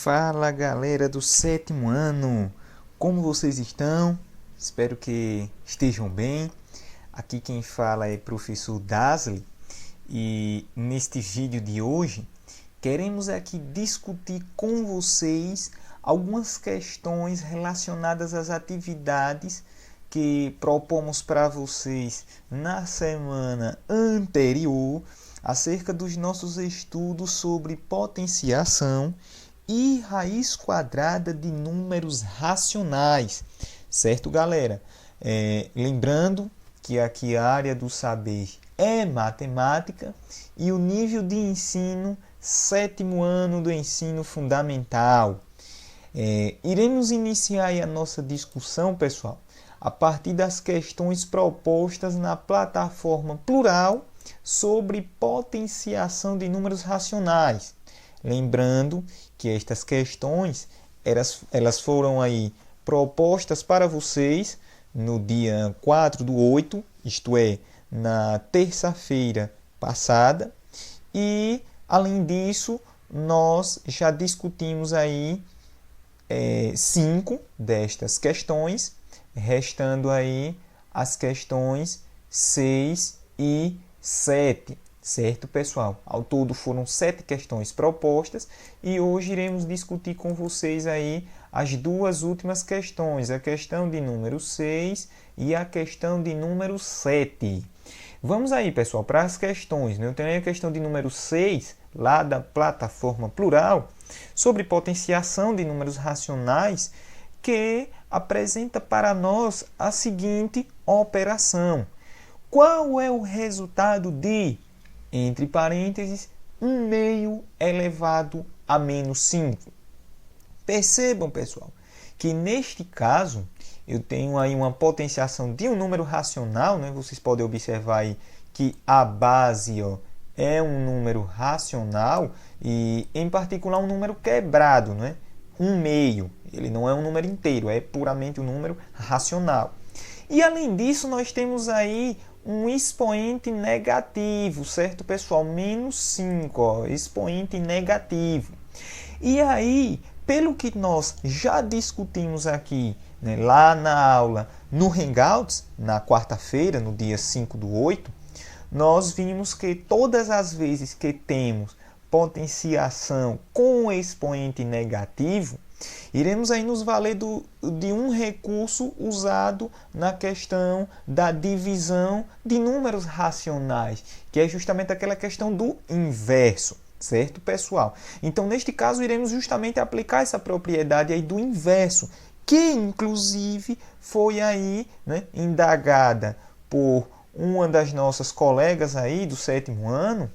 Fala galera do sétimo ano, como vocês estão? Espero que estejam bem. Aqui quem fala é professor Dasley e neste vídeo de hoje queremos aqui discutir com vocês algumas questões relacionadas às atividades que propomos para vocês na semana anterior acerca dos nossos estudos sobre potenciação e raiz quadrada de números racionais, certo, galera? Lembrando que aqui a área do saber é matemática e o nível de ensino, sétimo ano do ensino fundamental. Iremos iniciar aí a nossa discussão, pessoal, a partir das questões propostas na plataforma Plural sobre potenciação de números racionais. Lembrando que estas questões elas foram aí propostas para vocês no dia 4/8, isto é, na terça-feira passada. E, além disso, nós já discutimos aí 5 destas questões, restando aí as questões 6 e 7. Certo, pessoal? Ao todo foram 7 questões propostas e hoje iremos discutir com vocês aí as duas últimas questões, a questão de número 6 e a questão de número 7. Vamos aí, pessoal, para as questões. Eu tenho aí a questão de número 6, lá da plataforma Plural, sobre potenciação de números racionais, que apresenta para nós a seguinte operação. Qual é o resultado de, entre parênteses, 1/2 elevado a menos 5? Percebam, pessoal, que neste caso eu tenho aí uma potenciação de um número racional, né? Vocês podem observar aí que a base é um número racional e, em particular, um número quebrado, né? 1/2. Ele não é um número inteiro, é puramente um número racional. E, além disso, nós temos aí um expoente negativo, certo, pessoal? Menos 5, expoente negativo. E aí, pelo que nós já discutimos aqui, né, lá na aula no Hangouts, na quarta-feira, no dia 5/8, nós vimos que todas as vezes que temos potenciação com expoente negativo, iremos aí nos valer de um recurso usado na questão da divisão de números racionais, que é justamente aquela questão do inverso, certo, pessoal? Então, neste caso, iremos justamente aplicar essa propriedade aí do inverso, que inclusive foi aí, né, indagada por uma das nossas colegas aí do sétimo ano,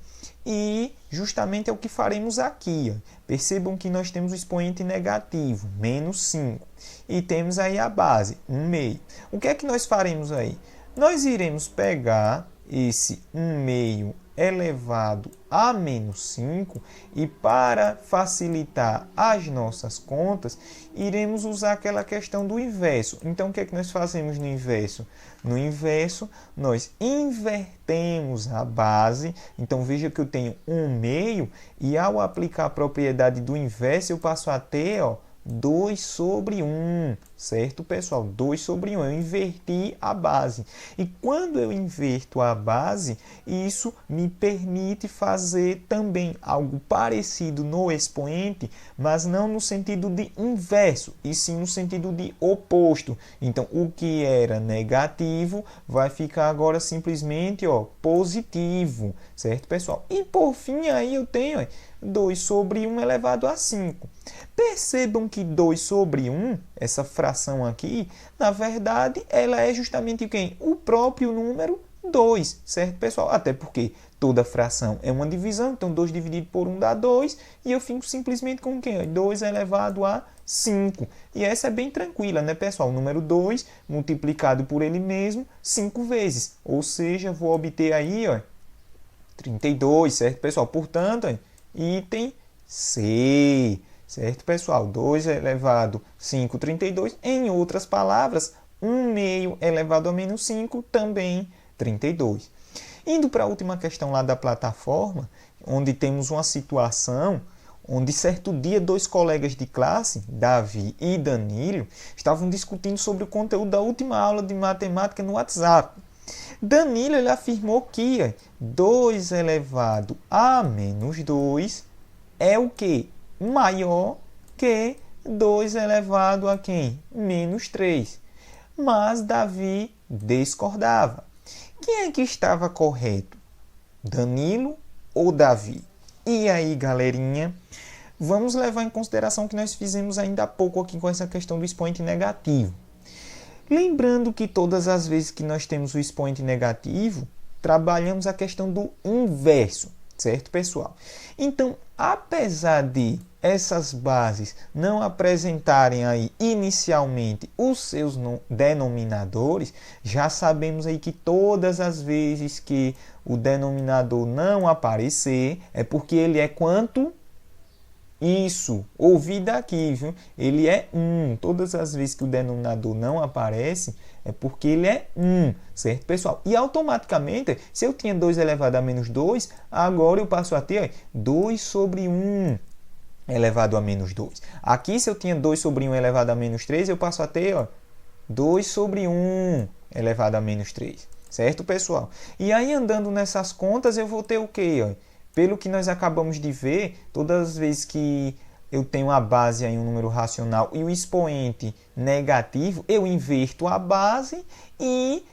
e justamente é o que faremos aqui. Percebam que nós temos o expoente negativo, menos 5. E temos aí a base, 1/2. O que é que nós faremos aí? Nós iremos pegar esse 1/2 elevado a menos 5 e, para facilitar as nossas contas, iremos usar aquela questão do inverso. Então, o que é que nós fazemos no inverso? No inverso, nós invertemos a base. Então, veja que eu tenho 1/2 e, ao aplicar a propriedade do inverso, eu passo a ter 2/1, certo, pessoal? 2/1, eu inverti a base. E quando eu inverto a base, isso me permite fazer também algo parecido no expoente, mas não no sentido de inverso, e sim no sentido de oposto. Então, o que era negativo vai ficar agora simplesmente positivo, certo, pessoal? E por fim, aí eu tenho 2/1 elevado a 5. Percebam que 2/1, essa fração aqui, na verdade, ela é justamente quem? O próprio número 2, certo, pessoal? Até porque toda fração é uma divisão, então 2 dividido por 1 dá 2, e eu fico simplesmente com quem? 2 elevado a 5. E essa é bem tranquila, né, pessoal? O número 2 multiplicado por ele mesmo 5 vezes, ou seja, vou obter aí 32, certo, pessoal? Portanto, item C. Certo, pessoal? 2 elevado a 5, 32. Em outras palavras, 1/2 elevado a menos 5, também 32. Indo para a última questão lá da plataforma, onde temos uma situação onde certo dia dois colegas de classe, Davi e Danilo, estavam discutindo sobre o conteúdo da última aula de matemática no WhatsApp. Danilo ele afirmou que 2 elevado a menos 2 é o que? Maior que 2 elevado a quem? Menos 3. Mas Davi discordava. Quem é que estava correto? Danilo ou Davi? E aí, galerinha, vamos levar em consideração o que nós fizemos ainda há pouco aqui com essa questão do expoente negativo. Lembrando que todas as vezes que nós temos o expoente negativo, trabalhamos a questão do inverso, certo, pessoal? Então, apesar de essas bases não apresentarem aí inicialmente os seus denominadores, já sabemos aí que todas as vezes que o denominador não aparecer, é porque ele é quanto? Isso, ouvi daqui, viu? Ele é 1. Todas as vezes que o denominador não aparece, é porque ele é 1, certo, pessoal? E automaticamente, se eu tinha 2 elevado a menos 2, agora eu passo a ter 2 sobre 1 elevado a menos 2. Aqui, se eu tinha 2 sobre 1 elevado a menos 3, eu passo a ter 2 sobre 1 elevado a menos 3. Certo, pessoal? E aí, andando nessas contas, eu vou ter o quê? Pelo que nós acabamos de ver, todas as vezes que eu tenho a base em um número racional e o expoente negativo, eu inverto a base e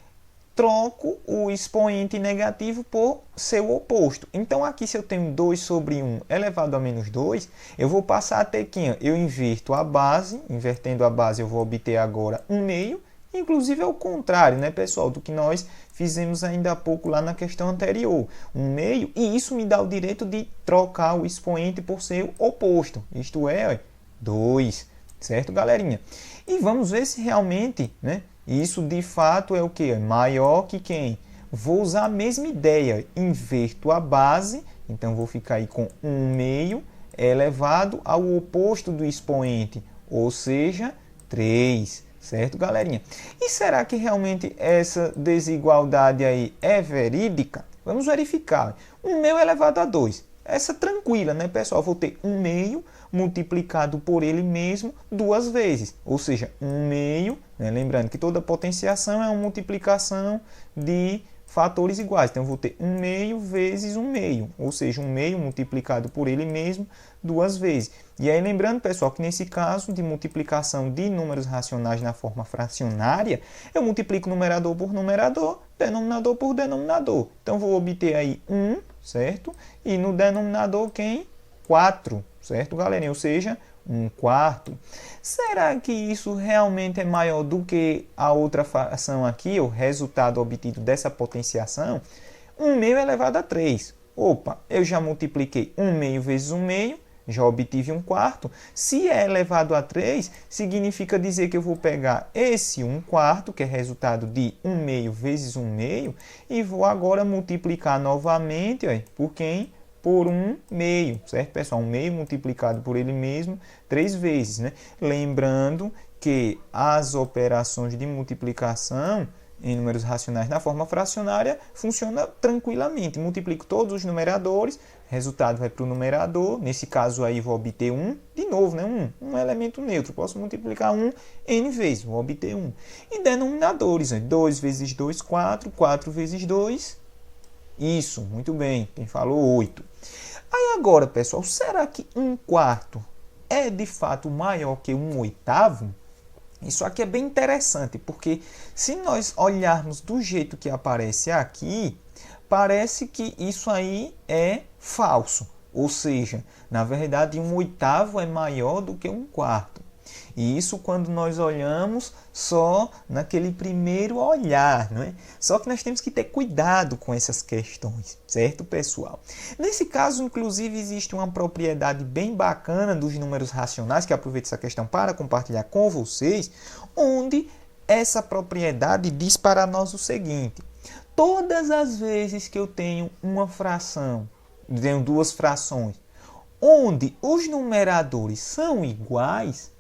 troco o expoente negativo por seu oposto. Então, aqui, se eu tenho 2 sobre 1 elevado a menos 2, eu vou passar a ter que eu inverto a base. Invertendo a base, eu vou obter agora 1 meio. Inclusive, é o contrário, né, pessoal, do que nós fizemos ainda há pouco lá na questão anterior. 1 meio, e isso me dá o direito de trocar o expoente por seu oposto. Isto é, 2. Certo, galerinha? E vamos ver se realmente, né, isso de fato é o que? Maior que quem? Vou usar a mesma ideia. Inverto a base, então vou ficar aí com 1 meio elevado ao oposto do expoente, ou seja, 3. Certo, galerinha? E será que realmente essa desigualdade aí é verídica? Vamos verificar. 1 meio elevado a 2. Essa tranquila, né, pessoal? Vou ter 1 meio multiplicado por ele mesmo 2 vezes. Ou seja, 1 meio, né? Lembrando que toda potenciação é uma multiplicação de fatores iguais. Então, eu vou ter 1 meio vezes 1 meio. Ou seja, 1 meio multiplicado por ele mesmo 2 vezes. E aí, lembrando, pessoal, que nesse caso de multiplicação de números racionais na forma fracionária, eu multiplico numerador por numerador, denominador por denominador. Então, vou obter aí 1, certo? E no denominador, quem? 4, certo, galerinha? Ou seja, 1 quarto. Será que isso realmente é maior do que a outra fração aqui, o resultado obtido dessa potenciação? 1 meio elevado a 3. Opa, eu já multipliquei 1 meio vezes 1 meio, já obtive 1 quarto. Se é elevado a 3, significa dizer que eu vou pegar esse 1 quarto, que é resultado de 1 meio vezes 1 meio, e vou agora multiplicar novamente por quem? Por 1 meio, certo, pessoal? 1 meio multiplicado por ele mesmo 3 vezes, né? Lembrando que as operações de multiplicação em números racionais na forma fracionária funciona tranquilamente. Multiplico todos os numeradores, resultado vai para o numerador. Nesse caso aí vou obter 1, de novo, né? Um elemento neutro. Posso multiplicar 1 n vezes, vou obter 1. E denominadores, 2 vezes 2, 4, 4 vezes 2, isso, muito bem, quem falou 8. Aí agora, pessoal, será que 1 quarto é de fato maior que 1 oitavo? Isso aqui é bem interessante, porque se nós olharmos do jeito que aparece aqui, parece que isso aí é falso. Ou seja, na verdade, 1 oitavo é maior do que 1 quarto. E isso quando nós olhamos só naquele primeiro olhar, não é? Só que nós temos que ter cuidado com essas questões, certo, pessoal? Nesse caso, inclusive, existe uma propriedade bem bacana dos números racionais, que aproveito essa questão para compartilhar com vocês, onde essa propriedade diz para nós o seguinte: todas as vezes que eu tenho uma fração, tenho duas frações, onde os numeradores são iguais,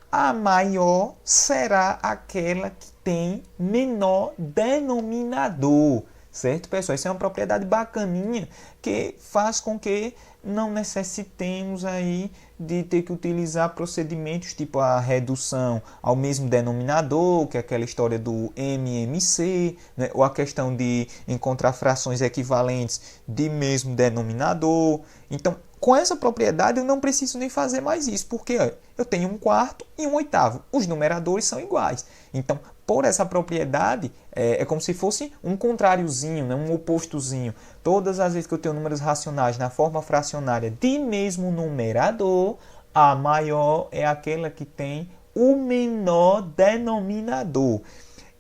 a maior será aquela que tem menor denominador, certo, pessoal? Isso é uma propriedade bacaninha que faz com que não necessitemos aí de ter que utilizar procedimentos tipo a redução ao mesmo denominador, que é aquela história do MMC, né? Ou a questão de encontrar frações equivalentes de mesmo denominador. Então, com essa propriedade eu não preciso nem fazer mais isso, porque ó, eu tenho um quarto e um oitavo. Os numeradores são iguais. Então, por essa propriedade, é como se fosse um contráriozinho, né? Um opostozinho. Todas as vezes que eu tenho números racionais na forma fracionária de mesmo numerador, a maior é aquela que tem o menor denominador.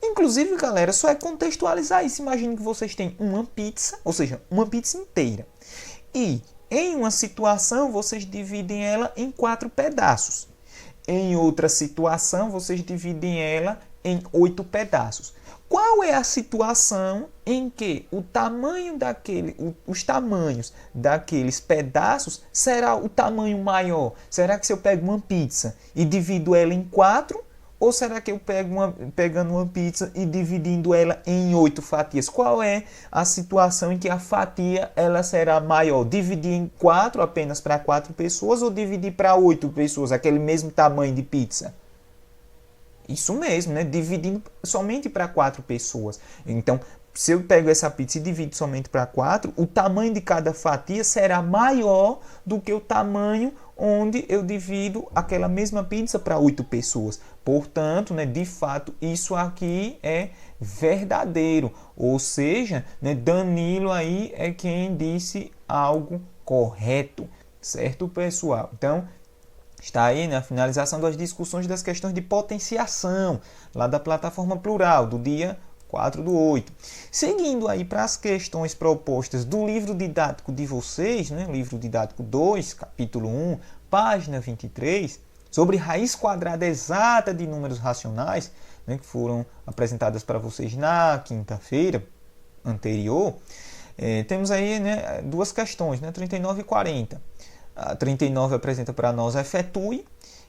Inclusive, galera, só é contextualizar isso. Imagine que vocês têm uma pizza, ou seja, uma pizza inteira. E em uma situação, vocês dividem ela em 4 pedaços. Em outra situação, vocês dividem ela em 8 pedaços. Qual é a situação em que o tamanho os tamanhos daqueles pedaços será o tamanho maior? Será que se eu pego uma pizza e divido ela em 4? Ou será que eu pegando uma pizza e dividindo ela em 8 fatias? Qual é a situação em que a fatia ela será maior? Dividir em 4 apenas para 4 pessoas ou dividir para 8 pessoas, aquele mesmo tamanho de pizza? Isso mesmo, né? Dividindo somente para 4 pessoas. Então, se eu pego essa pizza e divido somente para 4, o tamanho de cada fatia será maior do que o tamanho onde eu divido aquela mesma pizza para 8 pessoas. Portanto, né, de fato, isso aqui é verdadeiro. Ou seja, né, Danilo aí é quem disse algo correto. Certo, pessoal? Então, está aí, né, a finalização das discussões das questões de potenciação, lá da plataforma plural, do dia 4/8. Seguindo aí para as questões propostas do livro didático de vocês, né, livro didático 2, capítulo 1, página 23, sobre raiz quadrada exata de números racionais, né, que foram apresentadas para vocês na quinta-feira anterior, temos aí, né, duas questões, né, 39 e 40. A 39 apresenta para nós a efetue.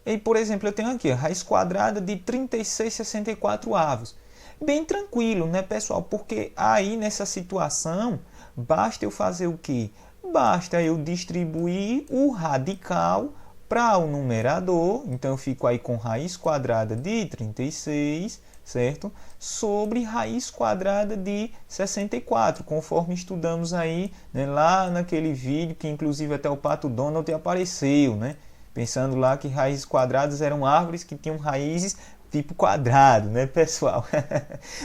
E, por exemplo, eu tenho aqui a raiz quadrada de 36/64 avos. Bem tranquilo, né, pessoal? Porque aí, nessa situação, basta eu fazer o quê? Basta eu distribuir o radical para o numerador. Então, eu fico aí com raiz quadrada de 36, certo? Sobre raiz quadrada de 64, conforme estudamos aí, né, lá naquele vídeo que inclusive até o Pato Donald apareceu, né? Pensando lá que raízes quadradas eram árvores que tinham raízes tipo quadrado, né, pessoal?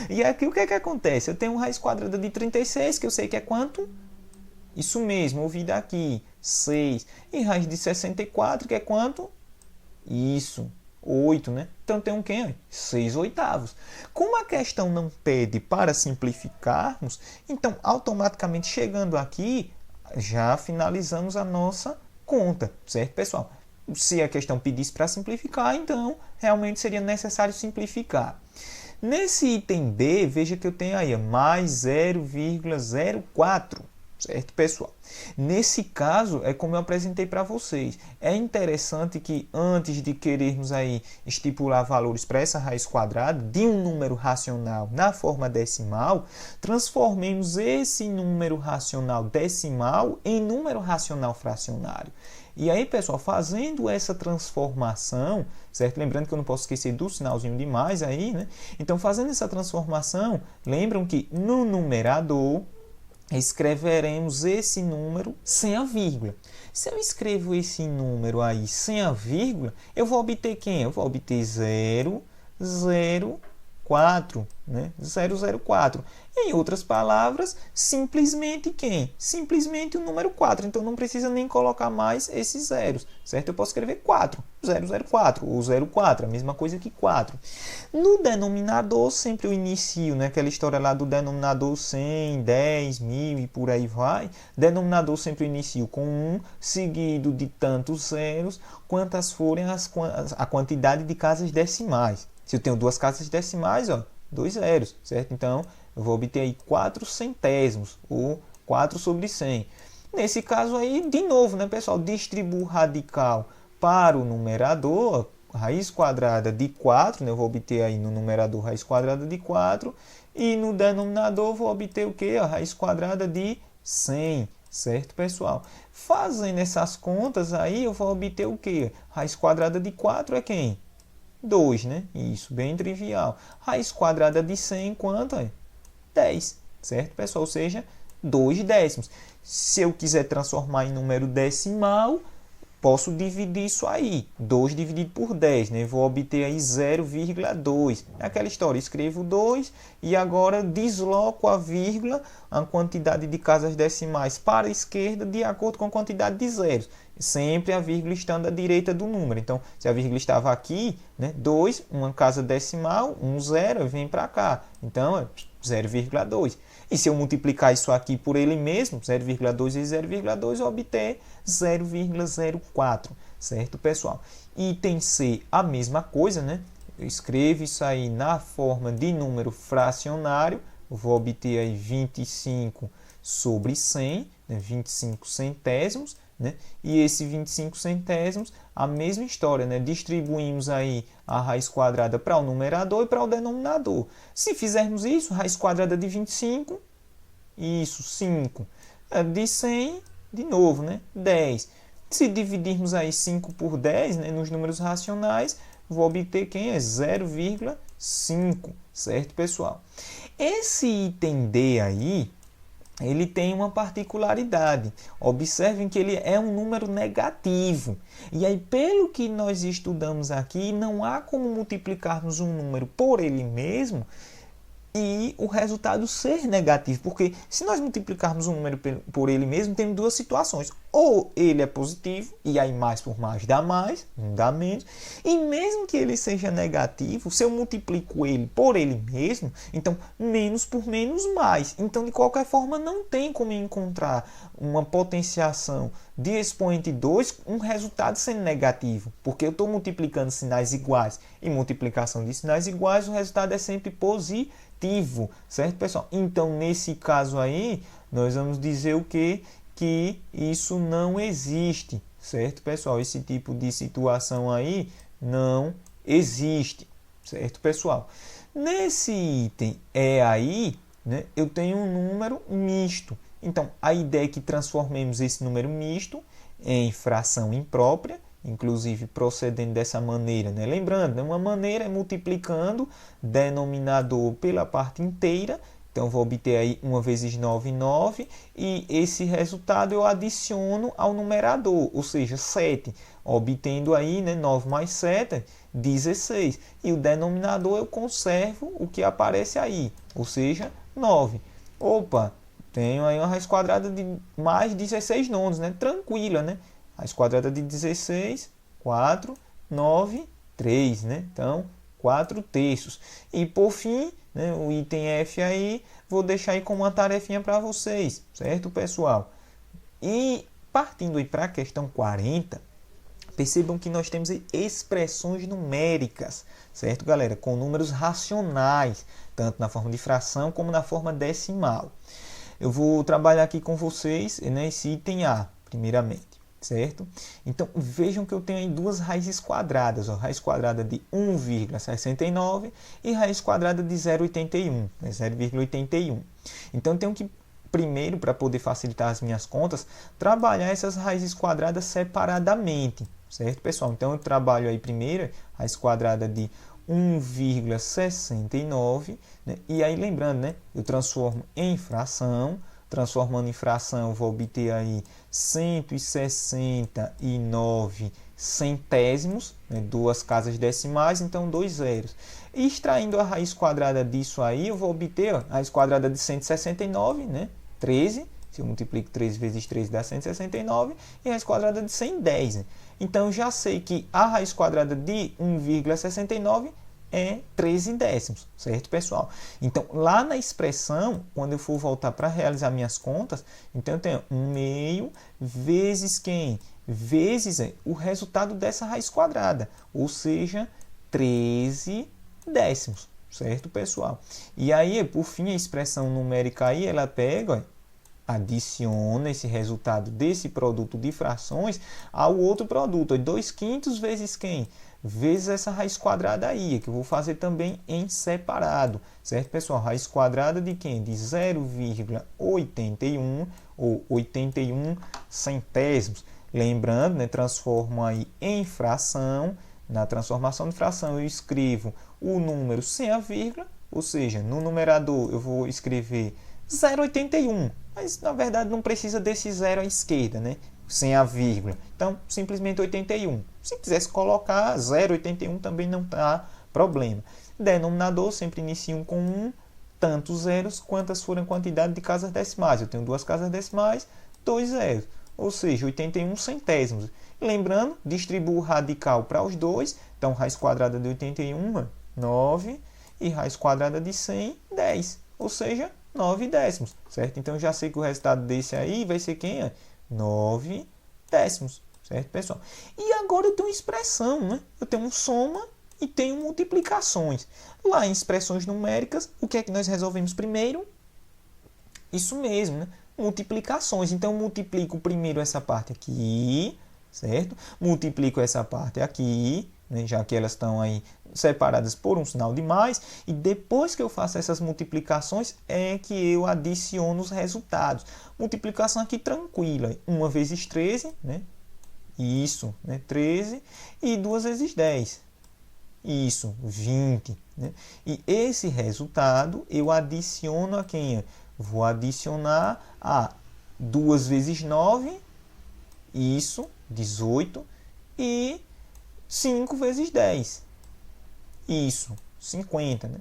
E aqui o que é que acontece? Eu tenho uma raiz quadrada de 36, que eu sei que é quanto? Isso mesmo, ouvi daqui, 6. E raiz de 64, que é quanto? Isso, 8, né? Então tem um quê? 6 oitavos. Como a questão não pede para simplificarmos, então automaticamente chegando aqui, já finalizamos a nossa conta, certo, pessoal? Se a questão pedisse para simplificar, então realmente seria necessário simplificar. Nesse item B, veja que eu tenho aí mais 0,04. Certo, pessoal? Nesse caso, é como eu apresentei para vocês. É interessante que antes de querermos aí estipular valores para essa raiz quadrada de um número racional na forma decimal, transformemos esse número racional decimal em número racional fracionário. E aí, pessoal, fazendo essa transformação, certo? Lembrando que eu não posso esquecer do sinalzinho de mais aí, né? Então, fazendo essa transformação, lembram que no numerador escreveremos esse número sem a vírgula. Se eu escrevo esse número aí sem a vírgula, eu vou obter quem? Eu vou obter 0,04, né? 0,04. Em outras palavras, simplesmente quem? Simplesmente o número 4. Então não precisa nem colocar mais esses zeros, certo? Eu posso escrever 4, 004 ou 04, a mesma coisa que 4. No denominador, sempre eu inicio, né? Aquela história lá do denominador 100, 10, 1000 e por aí vai. Denominador sempre eu inicio com 1, seguido de tantos zeros, quantas forem a quantidade de casas decimais. Se eu tenho duas casas decimais, ó, 2 zeros, certo? Então, eu vou obter aí 4 centésimos, ou 4 sobre 100. Nesse caso aí, de novo, né, pessoal? Distribuo o radical para o numerador, raiz quadrada de 4, né? Eu vou obter aí no numerador raiz quadrada de 4, E no denominador vou obter o quê? A raiz quadrada de 100, certo, pessoal? Fazendo essas contas aí, eu vou obter o quê? Raiz quadrada de 4 é quem? 2, né? Isso, bem trivial. Raiz quadrada de 100, quanto é? 10, certo, pessoal? Ou seja, 2 décimos. Se eu quiser transformar em número decimal, posso dividir isso aí. 2 dividido por 10, né? Vou obter aí 0,2. É aquela história, escrevo 2 e agora desloco a vírgula, a quantidade de casas decimais para a esquerda de acordo com a quantidade de zeros. Sempre a vírgula estando à direita do número. Então, se a vírgula estava aqui, né? 2, uma casa decimal, 1 zero, vem para cá. Então, é 0,2. E se eu multiplicar isso aqui por ele mesmo, 0,2 vezes 0,2, eu obter 0,04, certo, pessoal? Item C, a mesma coisa, né? Eu escrevo isso aí na forma de número fracionário, eu vou obter aí 25 sobre 100, né? 25 centésimos, né? E esse 25 centésimos, a mesma história, né? Distribuímos aí a raiz quadrada para o numerador e para o denominador. Se fizermos isso, raiz quadrada de 25, isso, 5. De 100, de novo, né? 10. Se dividirmos aí 5 por 10, né? Nos números racionais, vou obter quem é 0,5, certo, pessoal? Esse item D aí, ele tem uma particularidade. Observem que ele é um número negativo. E aí, pelo que nós estudamos aqui, não há como multiplicarmos um número por ele mesmo e o resultado ser negativo. Porque se nós multiplicarmos um número por ele mesmo, temos duas situações. Ou ele é positivo, e aí mais por mais dá mais, não dá menos. E mesmo que ele seja negativo, se eu multiplico ele por ele mesmo, então menos por menos mais. Então, de qualquer forma, não tem como encontrar uma potenciação de expoente 2, um resultado sendo negativo. Porque eu estou multiplicando sinais iguais. E multiplicação de sinais iguais, o resultado é sempre positivo, certo, pessoal? Então, nesse caso aí, nós vamos dizer o quê? Que isso não existe, certo, pessoal? Esse tipo de situação aí não existe, certo, pessoal? Nesse item aí, né, eu tenho um número misto. Então, a ideia é que transformemos esse número misto em fração imprópria, inclusive procedendo dessa maneira, né? Lembrando, né, uma maneira é multiplicando denominador pela parte inteira. Então, vou obter aí 1 vezes 9, 9. E esse resultado eu adiciono ao numerador, ou seja, 7. Obtendo aí, né, 9 mais 7, 16. E o denominador eu conservo o que aparece aí, ou seja, 9. Opa, tenho aí uma raiz quadrada de mais 16 nonos, né? Tranquila, né? Raiz quadrada de 16, 4, 9, 3, né? Então, 4 terços. E por fim, né, o item F aí, vou deixar aí como uma tarefinha para vocês, certo, pessoal? E partindo aí para a questão 40, percebam que nós temos aí expressões numéricas, certo, galera? Com números racionais, tanto na forma de fração como na forma decimal. Eu vou trabalhar aqui com vocês, né, esse item A, primeiramente. Certo? Então, vejam que eu tenho aí duas raízes quadradas, ó, raiz quadrada de 1,69 e raiz quadrada de 0,81, né, 0,81. Então, eu tenho que, primeiro, para poder facilitar as minhas contas, trabalhar essas raízes quadradas separadamente, certo, pessoal? Então, eu trabalho aí primeiro raiz quadrada de 1,69, né? E aí, lembrando, né, eu transformo em fração. Transformando em fração, eu vou obter aí 169 centésimos, né? Duas casas decimais, então 2 zeros. E extraindo a raiz quadrada disso aí, eu vou obter a raiz quadrada de 169, né? 13. Se eu multiplico 13 vezes 13 dá 169. E a raiz quadrada de 110. Né? Então, eu já sei que a raiz quadrada de 1,69 é 13 décimos, certo, pessoal? Então, lá na expressão, quando eu for voltar para realizar minhas contas, então eu tenho 1 meio vezes quem? Vezes o resultado dessa raiz quadrada, ou seja, 13 décimos, certo, pessoal? E aí, por fim, a expressão numérica aí, ela pega, ó, adiciona esse resultado desse produto de frações ao outro produto. 2/5 vezes quem? vezes essa raiz quadrada aí, que eu vou fazer também em separado, certo, pessoal? Raiz quadrada de quem? De 0,81 ou 81 centésimos. Lembrando, né, transformo aí em fração. Na transformação de fração eu escrevo o número sem a vírgula, ou seja, no numerador eu vou escrever 0,81, mas na verdade não precisa desse zero à esquerda, né? Sem a vírgula. Então, simplesmente 81. Se quisesse colocar 0,81 também não está problema. Denominador sempre inicio com 1, tantos zeros quantas forem a quantidade de casas decimais. Eu tenho duas casas decimais, 2 zeros, ou seja, 81 centésimos. Lembrando, distribuo o radical para os dois. Então, raiz quadrada de 81, 9, e raiz quadrada de 100, 10. Ou seja, 9 décimos, certo? Então, já sei que o resultado desse aí vai ser quem? 9 décimos, certo, pessoal? E agora eu tenho expressão, né? Eu tenho soma e tenho multiplicações. Lá em expressões numéricas, o que é que nós resolvemos primeiro? Isso mesmo, né? Multiplicações. Então, eu multiplico primeiro essa parte aqui, certo? Multiplico essa parte aqui, né? Já que elas estão aí separadas por um sinal de mais, e depois que eu faço essas multiplicações é que eu adiciono os resultados. Multiplicação aqui tranquila, 1 vezes 13, né? Isso, né? 13, e 2 vezes 10, isso, 20, né? E esse resultado eu adiciono a quem? Vou adicionar a 2 vezes 9, isso, 18, e 5 vezes 10, isso, 50, né?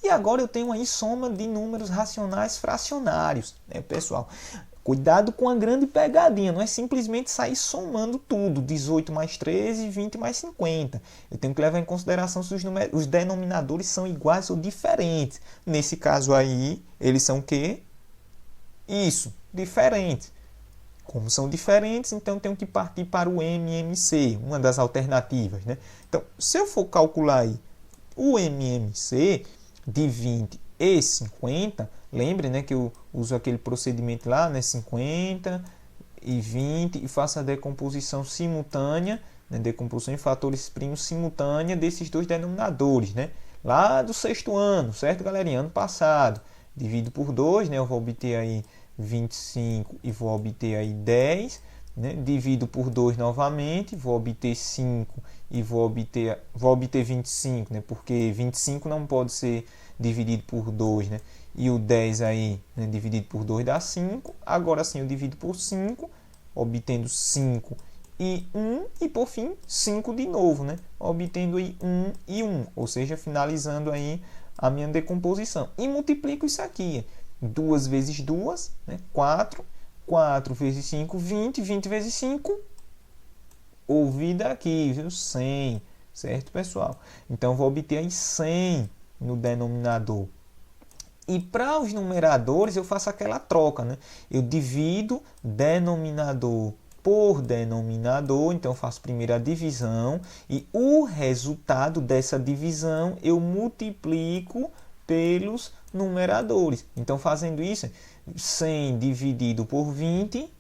E agora eu tenho aí soma de números racionais fracionários, né, pessoal? Cuidado com a grande pegadinha, não é simplesmente sair somando tudo, 18 mais 13, 20 mais 50. Eu tenho que levar em consideração se os denominadores são iguais ou diferentes. Nesse caso aí, eles são o quê? Isso, diferentes. Como são diferentes, então eu tenho que partir para o MMC, uma das alternativas, né? Então, se eu for calcular aí o MMC de 20 e 50, lembre, né, que eu uso aquele procedimento lá, né, 50 e 20, e faço a decomposição simultânea, né, decomposição em fatores primos simultânea desses dois denominadores, né? Lá do sexto ano, certo, galerinha? Ano passado. Divido por 2, né, eu vou obter aí 25 e vou obter aí 10, né? Divido por 2 novamente, vou obter 5 e vou obter 25, né? Porque 25 não pode ser dividido por 2, né? E o 10 aí, né, dividido por 2 dá 5. Agora sim eu divido por 5, obtendo 5 e 1, e por fim 5 de novo, né? Obtendo aí 1 e 1, ou seja, finalizando aí a minha decomposição. E multiplico isso aqui, 2 vezes 2, né? 4, 4 vezes 5, 20, 20 vezes 5, ouvi daqui, viu? 100, certo, pessoal? Então, vou obter aí 100 no denominador. E para os numeradores, eu faço aquela troca, né? Eu divido denominador por denominador, então eu faço primeiro a divisão, e o resultado dessa divisão eu multiplico pelos numeradores. Então, fazendo isso, 100 dividido por 20,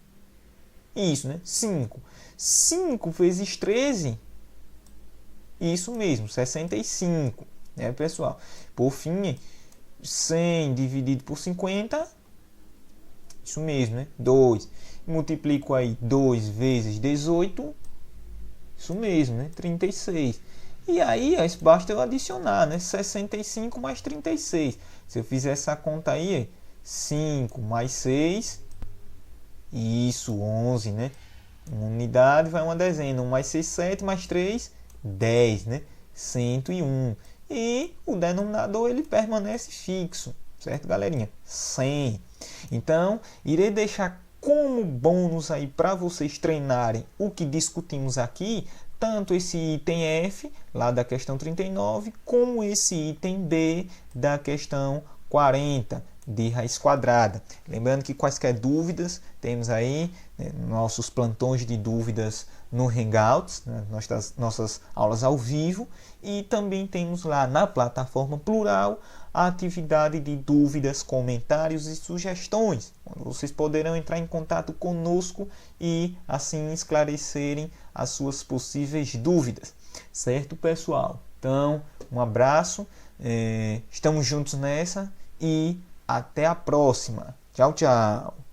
isso, né? 5. 5 vezes 13, isso mesmo, 65, né, pessoal? Por fim, 100 dividido por 50, isso mesmo, né? 2. Multiplico aí 2 vezes 18, isso mesmo, né? 36. E aí, basta eu adicionar, né? 65 mais 36. Se eu fizer essa conta aí, 5 mais 6, isso, 11, né? Uma unidade vai uma dezena. 1 mais 6, 7, mais 3, 10, né? 101. E o denominador, ele permanece fixo, certo, galerinha? 100. Então, irei deixar como bônus aí para vocês treinarem o que discutimos aqui, tanto esse item F, lá da questão 39, como esse item B, da questão 40, de raiz quadrada. Lembrando que quaisquer dúvidas, temos aí, né, nossos plantões de dúvidas no Hangouts, né, nossas aulas ao vivo, e também temos lá na plataforma Plural a atividade de dúvidas, comentários e sugestões, onde vocês poderão entrar em contato conosco e assim esclarecerem as suas possíveis dúvidas. Certo, pessoal? Então, um abraço, estamos juntos nessa e até a próxima. Tchau, tchau!